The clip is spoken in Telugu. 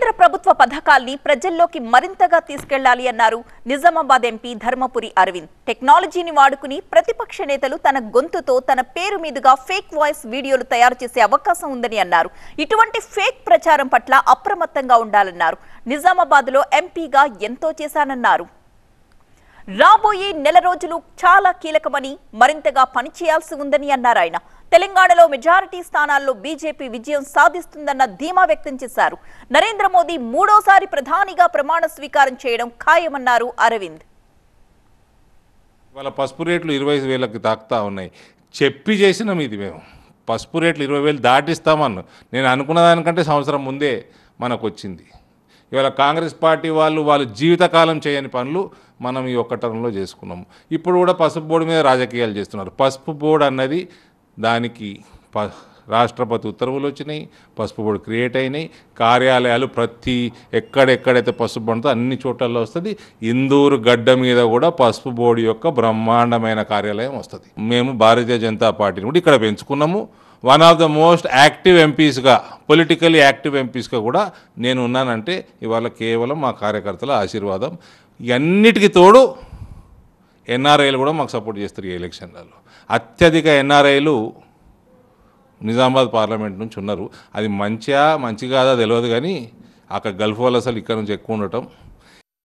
కేంద్ర ప్రభుత్వ పథకాల్ని ప్రజల్లోకి మరింతగా తీసుకెళ్లాలి అన్నారు నిజామాబాద్ ఎంపీ ధర్మపురి అరవింద్. టెక్నాలజీని వాడుకుని ప్రతిపక్ష నేతలు తన గొంతుతో తన పేరు మీదుగా ఫేక్ వాయిస్ వీడియోలు తయారు చేసే అవకాశం ఉందని అన్నారు. ఇటువంటి ఫేక్ ప్రచారం పట్ల అప్రమత్తంగా ఉండాలన్నారు. నిజామాబాద్లో ఎంపీగా ఎంతో చేశానన్నారు. రాబోయే నెల రోజులు చాలా కీలకమని, మరింతగా పనిచేయాల్సి ఉందని అన్నారు ఆయన. తెలంగాణలో మెజారిటీ స్థానాల్లో బీజేపీ విజయం సాధిస్తుందన్న ధీమా వ్యక్తం చేశారు. నరేంద్ర మోదీ మూడోసారి ప్రధానిగా ప్రమాణ స్వీకారం చేయడం ఖాయమన్నారు అరవింద్. వాళ్ళ పసుపు రేట్లు 20,000కి తాకుతా ఉన్నాయి. చెప్పి చేసినాం ఇది. మేము పసుపు రేట్లు 20,000 దాటిస్తామన్ను. నేను అనుకున్న దానికంటే సంవత్సరం ముందే మనకు వచ్చింది. ఇవాళ కాంగ్రెస్ పార్టీ వాళ్ళు జీవితకాలం చేయని పనులు మనం ఈ ఒక్క టర్మ్లో చేసుకున్నాము. ఇప్పుడు కూడా పసుపు బోర్డు మీద రాజకీయాలు చేస్తున్నారు. పసుపు బోర్డు అన్నది దానికి రాష్ట్రపతి ఉత్తర్వులు వచ్చినాయి, పసుపు బోర్డు క్రియేట్ అయినాయి, కార్యాలయాలు ఎక్కడెక్కడైతే పసుపు బోర్డుతో అన్ని చోట్లలో వస్తుంది. ఇందూరు గడ్డ మీద కూడా పసుపు బోర్డు యొక్క బ్రహ్మాండమైన కార్యాలయం వస్తుంది. మేము భారతీయ జనతా పార్టీని కూడా ఇక్కడ పెంచుకున్నాము. One of the most active ఎంపీస్గా, పొలిటికల్లీ యాక్టివ్ ఎంపీస్గా కూడా నేను ఉన్నానంటే ఇవాళ కేవలం మా కార్యకర్తల ఆశీర్వాదం. ఇవన్నిటికీ తోడు ఎన్ఆర్ఐలు కూడా మాకు సపోర్ట్ చేస్తారు. ఈ ఎలక్షన్లలో అత్యధిక ఎన్ఆర్ఐలు నిజామాబాద్ పార్లమెంట్ నుంచి ఉన్నారు. అది మంచి కాదా తెలియదు, కానీ అక్కడ గల్ఫ్ వాళ్ళు అసలు ఇక్కడ నుంచి ఎక్కువ ఉండటం